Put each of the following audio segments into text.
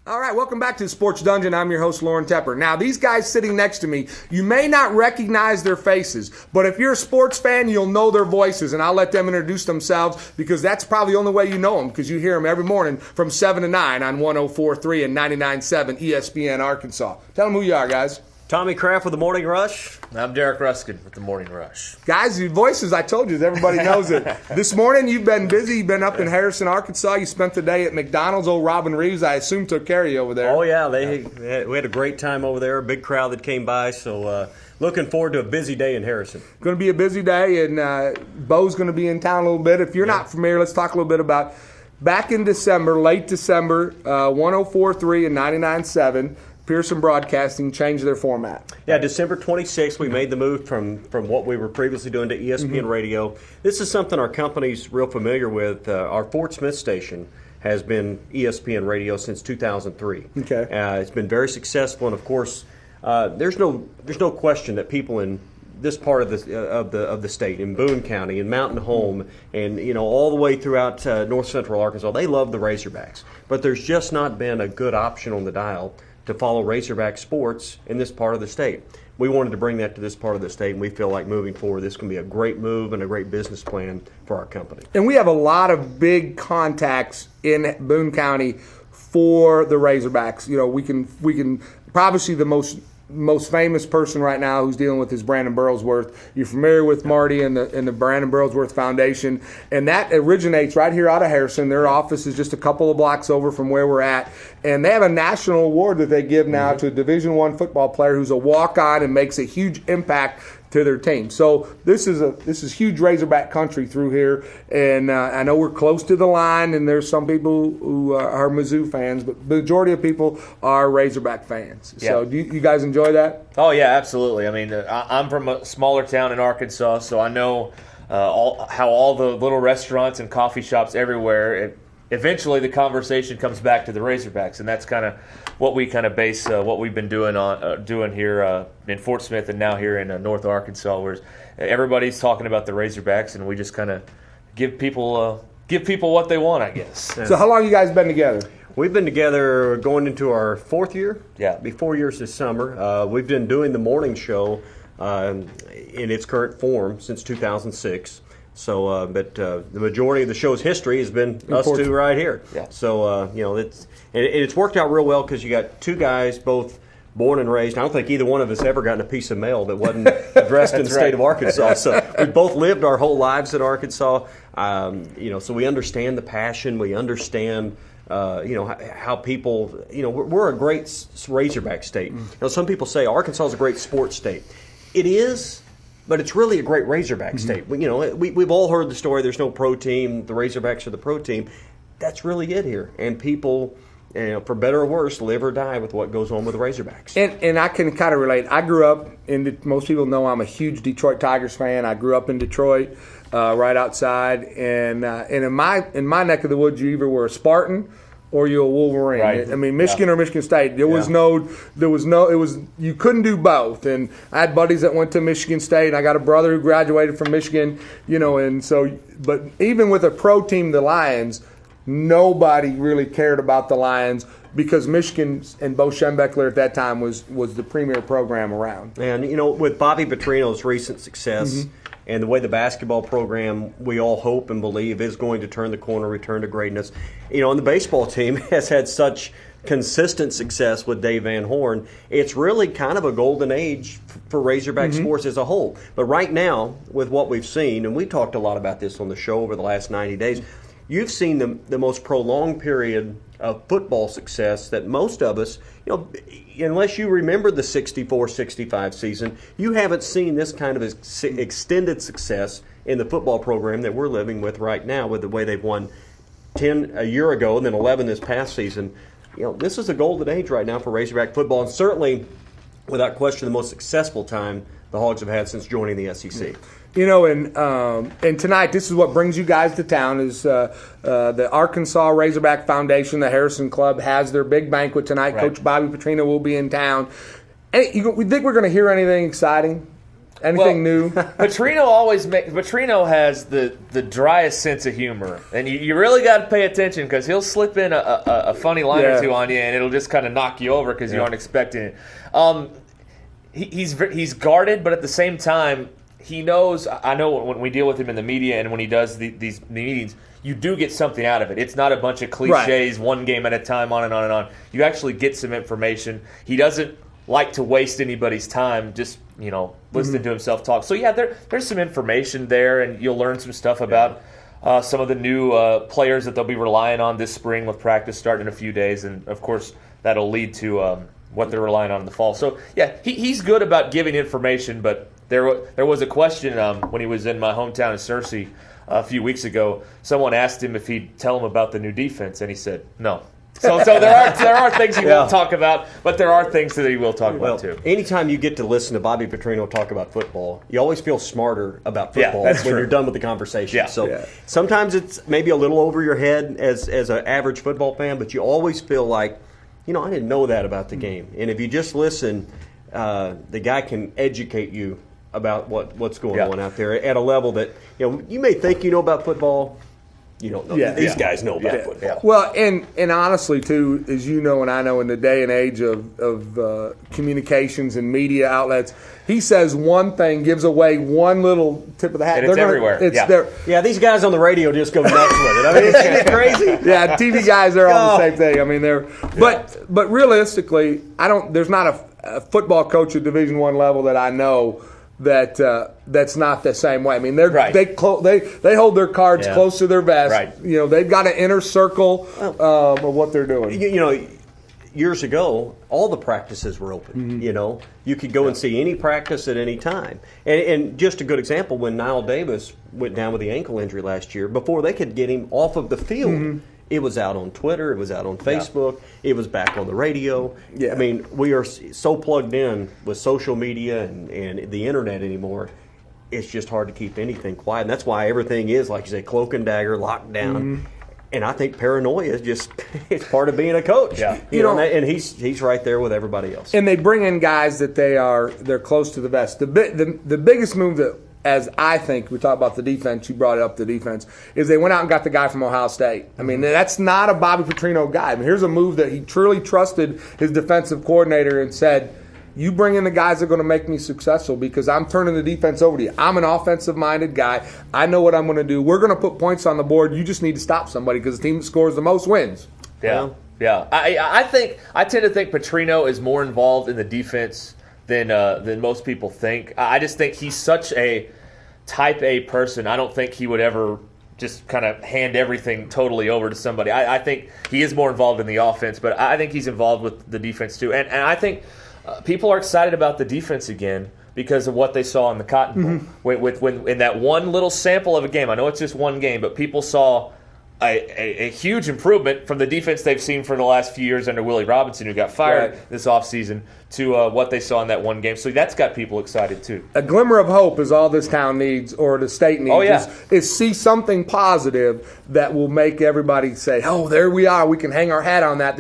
All right, welcome back to the Sports Dungeon. I'm your host, Loren Tepper. Now, these guys sitting next to me, you may not recognize their faces, but if you're a sports fan, you'll know their voices, and I'll let them introduce themselves because that's probably the only way you know them, because you hear them every morning from 7 to 9 on 104.3 and 99.7 ESPN Arkansas. Tell them who you are, guys. Tommy Kraft with the Morning Rush. I'm Derek Ruscin with the Morning Rush. Guys, your voices, I told you, everybody knows it. This morning, you've been busy. You've been up in Harrison, Arkansas. You spent the day at McDonald's. Old Robin Reeves, I assume, took care of you over there. Oh, yeah. We had a great time over there. A big crowd that came by. So looking forward to a busy day in Harrison. Going to be a busy day, and Bo's going to be in town a little bit. If you're not familiar, let's talk a little bit about back in December, late December, 104.3 and 99.7. Pearson Broadcasting changed their format. Yeah, December 26th, we made the move from what we were previously doing to ESPN Radio. This is something our company's real familiar with. Our Fort Smith station has been ESPN Radio since 2003. Okay. It's been very successful, and of course, there's no question that people in this part of the state, in Boone County, in Mountain Home, and all the way throughout north central Arkansas, they love the Razorbacks. But there's just not been a good option on the dial to follow Razorback sports in this part of the state. We wanted to bring that to this part of the state, and we feel like moving forward, this can be a great move and a great business plan for our company. And we have a lot of big contacts in Boone County for the Razorbacks. We can probably see the most famous person right now who's dealing with is Brandon Burlsworth. You're familiar with Marty and the Brandon Burlsworth Foundation, and that originates right here out of Harrison. Their office is just a couple of blocks over from where we're at, and they have a national award that they give now to a Division I football player who's a walk-on and makes a huge impact to their team. So this is huge Razorback country through here, and I know we're close to the line, and there's some people who are Mizzou fans, but the majority of people are Razorback fans. Yeah. So do you guys enjoy that? Oh, yeah, absolutely. I mean, I'm from a smaller town in Arkansas, so I know how all the little restaurants and coffee shops everywhere, eventually the conversation comes back to the Razorbacks, and that's kind of what we kind of base what we've been doing here in Fort Smith and now here in North Arkansas, where everybody's talking about the Razorbacks, and we just kind of give people what they want, I guess. So how long you guys been together? We've been together going into our fourth year. Yeah. Be 4 years this summer. We've been doing the morning show in its current form since 2006. So, but the majority of the show's history has been us two right here. Yeah. So, it's worked out real well because you got two guys, both born and raised. I don't think either one of us ever gotten a piece of mail that wasn't addressed in the state of Arkansas. So we both lived our whole lives in Arkansas. So we understand the passion. We understand, how people, we're a great Razorback state. Some people say Arkansas is a great sports state. It is. But it's really a great Razorback state. We've all heard the story. There's no pro team. The Razorbacks are the pro team. That's really it here. And people, for better or worse, live or die with what goes on with the Razorbacks. And I can kind of relate. I grew up most people know I'm a huge Detroit Tigers fan. I grew up in Detroit, right outside. And in my neck of the woods, you either were a Spartan or you're a Wolverine. Right. I mean, Michigan or Michigan State. It was you couldn't do both. And I had buddies that went to Michigan State, and I got a brother who graduated from Michigan, and so, but even with a pro team, the Lions, nobody really cared about the Lions because Michigan and Bo Schembechler at that time was the premier program around. And, with Bobby Petrino's recent success, and the way the basketball program, we all hope and believe, is going to turn the corner, return to greatness. And the baseball team has had such consistent success with Dave Van Horn. It's really kind of a golden age for Razorback sports as a whole. But right now, with what we've seen, and we talked a lot about this on the show over the last 90 days, you've seen the most prolonged period of football success that most of us, unless you remember the 64-65 season, you haven't seen this kind of extended success in the football program that we're living with right now, with the way they've won 10 a year ago and then 11 this past season. This is a golden age right now for Razorback football, and certainly, without question, the most successful time the Hogs have had since joining the SEC. And tonight, this is what brings you guys to town, is the Arkansas Razorback Foundation, the Harrison Club, has their big banquet tonight. Right. Coach Bobby Petrino will be in town. We think we're going to hear anything exciting? Anything new? Petrino has the driest sense of humor, and you really got to pay attention because he'll slip in a funny line or two on you, and it'll just kind of knock you over because you aren't expecting it. He's guarded, but at the same time, he knows. I know when we deal with him in the media and when he does these meetings, you do get something out of it. It's not a bunch of cliches, one game at a time, on and on and on. You actually get some information. He doesn't like to waste anybody's time just, listening to himself talk. So, there's some information there, and you'll learn some stuff about some of the new players that they'll be relying on this spring with practice starting in a few days. And, of course, that'll lead to what they're relying on in the fall. So, he's good about giving information, but there was a question when he was in my hometown of Searcy a few weeks ago. Someone asked him if he'd tell him about the new defense, and he said no. So there are things he won't talk about, but there are things that he will talk about too. Anytime you get to listen to Bobby Petrino talk about football, you always feel smarter about football when you're done with the conversation. Yeah. Sometimes it's maybe a little over your head as an average football fan, but you always feel like, I didn't know that about the game. And if you just listen, the guy can educate you about what's going on out there at a level that you may think you know about football. You don't know. These guys know about football. Well, and honestly, too, as you know and I know, in the day and age of communications and media outlets, he says one thing, gives away one little tip of the hat. And it's everywhere. These guys on the radio just go nuts with it. I mean, it's crazy. Yeah, TV guys are all the same thing. I mean, but realistically, there's not a football coach at Division I level that I know that's not the same way. I mean, they hold their cards close to their vest. Right. They've got an inner circle of what they're doing. Years ago, all the practices were open. You could go and see any practice at any time. And just a good example, when Niall Davis went down with the ankle injury last year, before they could get him off of the field, it was out on Twitter, it was out on Facebook, it was back on the radio. I mean, we are so plugged in with social media and the internet anymore, it's just hard to keep anything quiet. And that's why everything is, like you say, cloak and dagger, locked down. And I think paranoia is just it's part of being a coach. Yeah. And he's right there with everybody else. And they bring in guys that they're close to the vest. The biggest move that, as I think, we talk about the defense, you brought up the defense, is they went out and got the guy from Ohio State. I mean, that's not a Bobby Petrino guy. I mean, here's a move that he truly trusted his defensive coordinator and said, you bring in the guys that are going to make me successful because I'm turning the defense over to you. I'm an offensive-minded guy. I know what I'm going to do. We're going to put points on the board. You just need to stop somebody because the team that scores the most wins. Yeah. I tend to think Petrino is more involved in the defense than most people think. I just think he's such a type A person. I don't think he would ever just kind of hand everything totally over to somebody. I think he is more involved in the offense, but I think he's involved with the defense too. And I think people are excited about the defense again because of what they saw in the Cotton Bowl. When in that one little sample of a game, I know it's just one game, but people saw a huge improvement from the defense they've seen for the last few years under Willie Robinson, who got fired this offseason, to what they saw in that one game. So that's got people excited too. A glimmer of hope is all this town needs, or the state needs, is see something positive that will make everybody say, oh, there we are. We can hang our hat on that.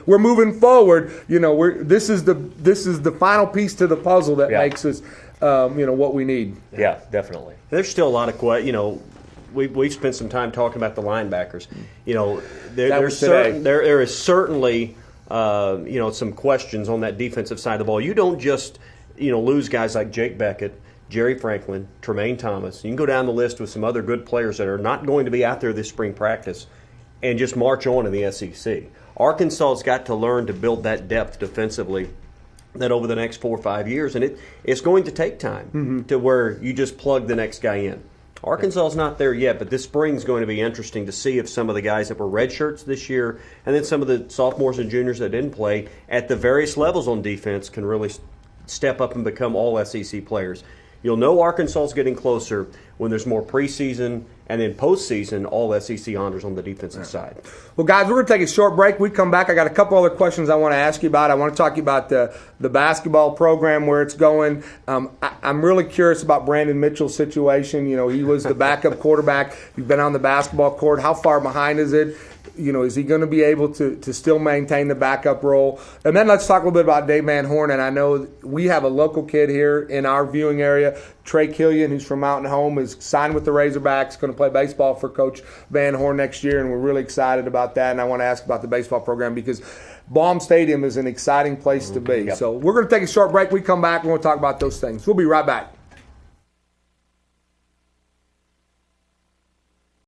We're moving forward. This is the final piece to the puzzle that makes us what we need. Yeah, definitely. There's still a lot of We've spent some time talking about the linebackers. There is certainly some questions on that defensive side of the ball. You don't just lose guys like Jake Beckett, Jerry Franklin, Tremaine Thomas. You can go down the list with some other good players that are not going to be out there this spring practice and just march on in the SEC. Arkansas has got to learn to build that depth defensively that over the next 4 or 5 years, and it's going to take time to where you just plug the next guy in. Arkansas is not there yet, but this spring is going to be interesting to see if some of the guys that were red shirts this year and then some of the sophomores and juniors that didn't play at the various levels on defense can really step up and become all SEC players. You'll know Arkansas is getting closer when there's more preseason and then postseason all SEC honors on the defensive side. Well, guys, we're going to take a short break. We come back. I got a couple other questions I want to ask you about. I want to talk to you about the basketball program, where it's going. I'm really curious about Brandon Mitchell's situation. He was the backup quarterback. You've been on the basketball court. How far behind is it? Is he going to be able to still maintain the backup role? And then let's talk a little bit about Dave Van Horn. And I know we have a local kid here in our viewing area, Trey Killian, who's from Mountain Home, is signed with the Razorbacks, going to play baseball for Coach Van Horn next year, and we're really excited about that. And I want to ask about the baseball program because Baum Stadium is an exciting place to be. Yep. So we're going to take a short break. We come back, and we'll talk about those things. We'll be right back.